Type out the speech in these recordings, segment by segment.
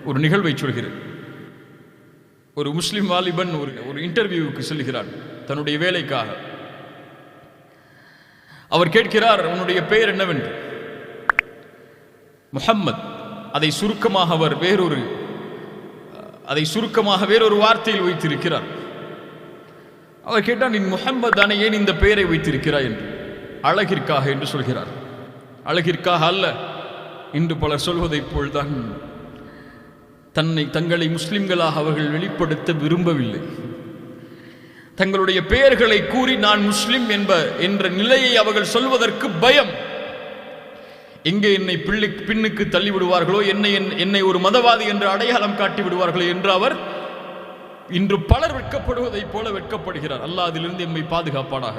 ஒரு நிகழ்வை சொல்கிறேன். ஒரு முஸ்லிம் வாலிபன் ஒரு இன்டர்வியூவுக்கு செல்கிறார் தன்னுடைய வேலைக்காக. அவர் கேட்கிறார், உன்னுடைய பெயர் என்னவென்று. முஹம்மத். அதை சுருக்கமாக வேறொரு வார்த்தையில் வைத்திருக்கிறார். அவர் கேட்டார், நீ முஹம்மத் தானே, ஏன் இந்த பெயரை வைத்திருக்கிறாய் என்று. அழகிற்காக என்று சொல்கிறார். அழகிற்காக அல்ல, இன்று பலர் சொல்வதைப் போல்தான் தங்களை முஸ்லிம்களாக அவர்கள் வெளிப்படுத்த விரும்பவில்லை. தங்களுடைய பெயர்களை கூறி நான் முஸ்லிம் என்ற நிலையை அவர்கள் சொல்வதற்கு பயம். எங்கே என்னை பின்னுக்கு தள்ளிவிடுவார்களோ, என்னை ஒரு மதவாதி என்று அடையாளம் காட்டி விடுவார்களோ என்று அவர் இன்று பலர் வெட்கப்படுவதைப் போல வெட்கப்படுகிறார். அல்லாஹ் அதிலிருந்து எம்மை பாதுகாப்பானாக.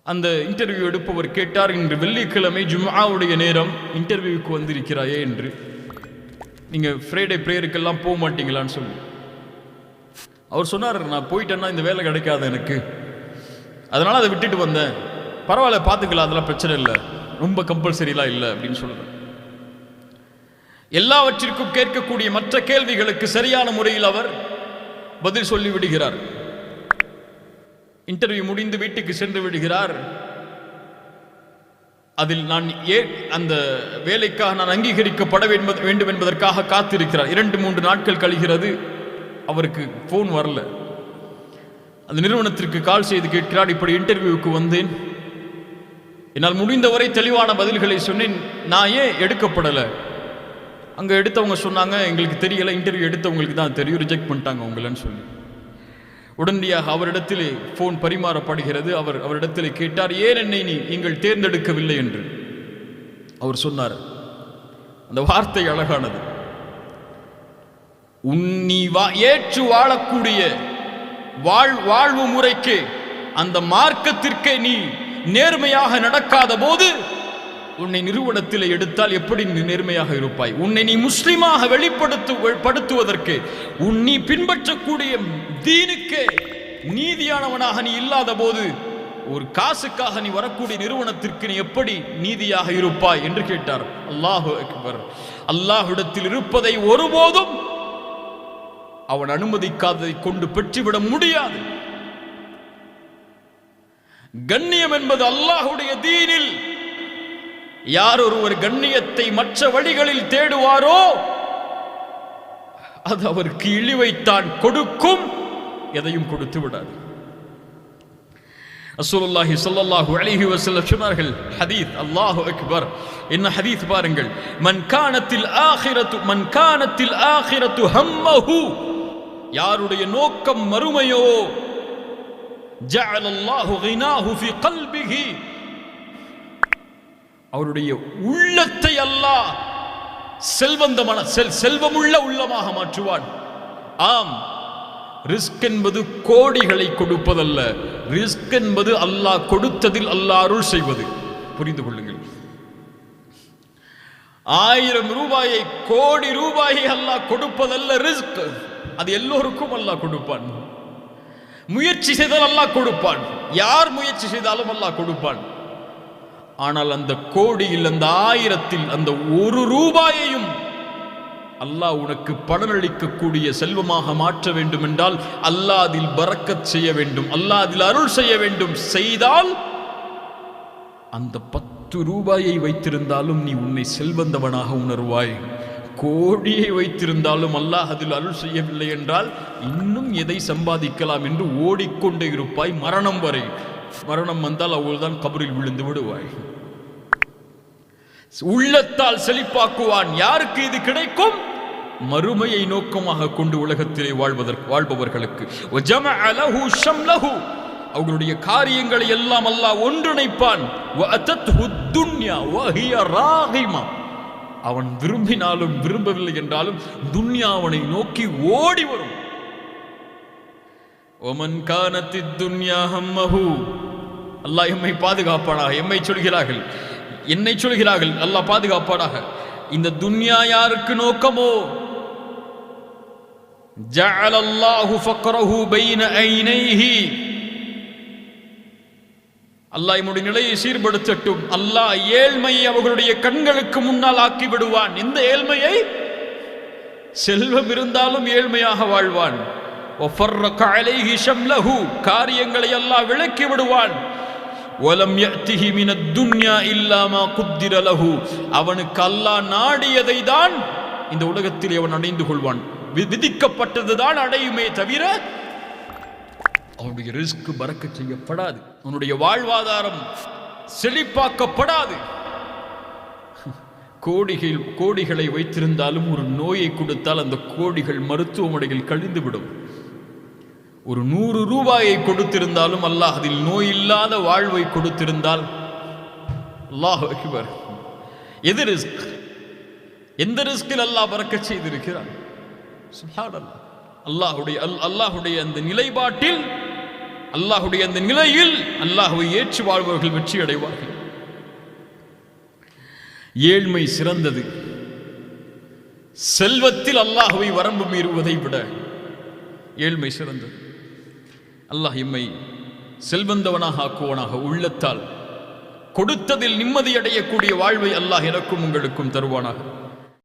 அந்த இன்டர்வியூ எடுப்பவர் கேட்டார், இன்று வெள்ளிக்கிழமை ஜும்ஆவுடைய நேரம், இன்டர்வியூக்கு வந்திருக்கிறாயே என்று. நீங்க ஃப்ரைடே பிரேயருக்கெல்லாம் போக மாட்டீங்களான்னு சொல்லி. அவர் சொன்னார், நான் போயிட்டேன்னா இந்த வேலை கிடைக்காது எனக்கு, அதனால அதை விட்டுட்டு வந்தேன். பரவாயில்ல, பார்த்துக்கலாம், அதெல்லாம் பிரச்சனை இல்லை, ரொம்ப கம்பல்சரிலாம் இல்லை அப்படின்னு சொல்லுறேன். எல்லாவற்றிற்கும் கேட்கக்கூடிய மற்ற கேள்விகளுக்கு சரியான முறையில் அவர் பதில் சொல்லி விடுகிறார். இன்டர்வியூ முடிந்து வீட்டுக்கு சென்று விடுகிறார். அதில் நான் அந்த வேலைக்காக நான் அங்கீகரிக்கப்பட வேண்டும் என்பதற்காக காத்திருக்கிறார். 2-3 நாட்கள் கழிகிறது, அவருக்கு போன் வரல. அந்த நிறுவனத்திற்கு கால் செய்து கேட்கிறார், இப்படி இன்டர்வியூக்கு வந்தேன், என்னால் முடிந்தவரை தெளிவான பதில்களை சொன்னேன், நான் ஏன் எடுக்கப்படலை. அங்கே எடுத்தவங்க சொன்னாங்க, எங்களுக்கு தெரியல, இன்டர்வியூ எடுத்தவங்களுக்கு தான் தெரியும், ரிஜெக்ட் பண்ணிட்டாங்க உங்களன்னு சொல்லி. உடனடியாக அவரிடத்திலே போன் பரிமாறப்படுகிறது. அவரிடத்திலே கேட்டார், ஏன் என்னை நீங்கள் தேர்ந்தெடுக்கவில்லை என்று. அவர் சொன்னார், அந்த வார்த்தை அழகானது, நீ ஏற்று வாழக்கூடிய வாழ்வு முறைக்கு, அந்த மார்க்கத்திற்கே நீ நேர்மையாக நடக்காத போது உன்னை நிறுவனத்தில் எடுத்தால் எப்படி நேர்மையாக இருப்பாய்? உன்னை நீ முஸ்லிமாக வெளிப்படுத்துவதற்கு, நீ பின்பற்றக்கூடிய தீனுக்கே நீதியானவனாக நீ இல்லாத போது ஒரு காசுக்காக நீ வரக்கூடிய நிறுவனத்திற்கு நீ எப்படி நீதியாக இருப்பாய் என்று கேட்டார். அல்லாஹு அக்பர். அல்லாஹ்விடத்தில் இருப்பதை ஒருபோதும் அவன் அனுமதிக்காததை கொண்டு பெற்றுவிட முடியாது. கண்ணியம் என்பது அல்லாஹ்வுடைய தீனில் யார் ஒருவர் கண்ணியத்தை மற்ற வழிகளில் தேடுவாரோ அது அவருக்கு இழிவைத்தான் கொடுக்கும், எதையும் கொடுத்து விடாது. ரசூலுல்லாஹி ஸல்லல்லாஹு அலைஹி வஸல்லம் சொன்னார்கள், ஹதீஸ், அல்லாஹு அக்பர், என்ன ஹதீஸ் பாருங்கள், மன் கானத்தில் ஆகிரத்து ஹம்மஹு, யாருடைய நோக்கம் மறுமையோ, ஜஅலல்லாஹு கினாஹு ஃபீ கல்பிஹி, அவருடைய உள்ளத்தை அல்லாஹ் செல்வமுள்ள உள்ளமாக மாற்றுவான். ஆம், ரிஸ்க் என்பது கோடிகளை கொடுப்பதல்ல, ரிஸ்க் என்பது அல்லாஹ் கொடுத்ததில் அல்லாஹ் அருள் செய்வது. புரிந்து கொள்ளுங்கள். 1000 ரூபாயை, கோடி ரூபாயை அல்லாஹ் கொடுப்பதல்ல ரிஸ்க். அது எல்லோருக்கும் அல்லாஹ் கொடுப்பான். முயற்சி செய்தால் அல்லாஹ் கொடுப்பான். யார் முயற்சி செய்தாலும் அல்லாஹ் கொடுப்பான். ஆனால் அந்த கோடியில், அந்த 1000-ல் அந்த 1 ரூபாயையும் அல்லாஹ் உனக்கு பலனளிக்கக்கூடிய செல்வமாக மாற்ற வேண்டும் என்றால் அல்லாஹ் அதில் பரக்கத் செய்ய வேண்டும், அல்லாஹ் அதில் அருள் செய்ய வேண்டும். செய்தால் அந்த 10 ரூபாயை வைத்திருந்தாலும் நீ உன்னை செல்வந்தவனாக உணர்வாய். கோடியை வைத்திருந்தாலும் அல்லாஹ் அதில் அருள் செய்யவில்லை என்றால் இன்னும் எதை சம்பாதிக்கலாம் என்று ஓடிக்கொண்டே இருப்பாய் மரணம் வரை. மரணம் வந்தால் அவள்தான் கபரில் விழுந்து விடுவாய். உள்ளத்தால் செழிப்பாக்குவான். யாருக்கு இது கிடைக்கும்? மறுமையை நோக்கமாக கொண்டு உலகத்திலே வாழ்பவர்களுக்கு. அவர்களுடைய காரியங்களை எல்லாம் அல்லாஹ் ஒன்றிணைப்பான். அவன் விரும்பினாலும் விரும்பவில்லை என்றாலும் துன்யா அவனை நோக்கி ஓடி வரும். ஒமன் கானத்தித் துன்யா ஹம்மஹு, அல்லாஹ் எம்மை பாதுகாப்பானாக. என்னை சொல்கிறார்கள், அல்லாஹ் பாதுகாப்பானாக. இந்த துன்யா யாருக்கு நோக்கமோ, ஜஅலல்லாஹு ஃபக்ரஹு பைன ஐனைஹி, அல்லாஹ் நம்முடைய நிலையை சீர்படுத்தட்டும். அல்லாஹ் ஏழ்மையை அவர்களுடைய கண்களுக்கு முன்னால் ஆக்கி விடுவான். இந்த ஏழ்மையை செல்வம் இருந்தாலும் ஏழ்மையாக வாழ்வான். காரியங்களை அல்லாஹ் விளக்கி விடுவான். அவனுக்கு அல்லாஹ் நாடியதை தான் இந்த உலகத்தில் அவன் அடைந்து கொள்வான். விதிக்கப்பட்டதுதான் அடையுமே தவிர அவனுடைய ரிஸ்க் பறக்கச் செய்யப்படாது. அவனுடைய வாழ்வாதாரம் செழிப்பாக்கப்படாது. கோடிகளை வைத்திருந்தாலும் ஒரு நோயை கொடுத்தால் அந்த கோடிகள் மருத்துவமனையில் கழிந்துவிடும். ஒரு 100 ரூபாயை கொடுத்திருந்தாலும் அல்லாஹ் அதில் நோய் இல்லாத வாழ்வை கொடுத்திருந்தால் அல்லாஹ் அக்பர். எது ரிஸ்க்? எந்த ரிஸ்கில் அல்லாஹ் பறக்கச் செய்திருக்கிறான்? சுப்ஹானல்லாஹ். அல்லாஹுடைய அந்த நிலைப்பாட்டில், அல்லாஹுடைய அந்த நிலையில் அல்லாஹ்வை ஏற்று வாழ்பவர்கள் வெற்றி அடைவார்கள். ஏழ்மை சிறந்தது. செல்வத்தில் அல்லாஹ்வை வரம்பு மீறுவதை விட ஏழ்மை சிறந்தது. அல்லாஹ் எம்மை செல்வந்தவனாக ஆக்குவனாக. உள்ளத்தால் கொடுத்ததில் நிம்மதி அடையக்கூடிய வாழ்வை அல்லாஹ் எனக்கும் உங்களுக்கும் தருவானாக.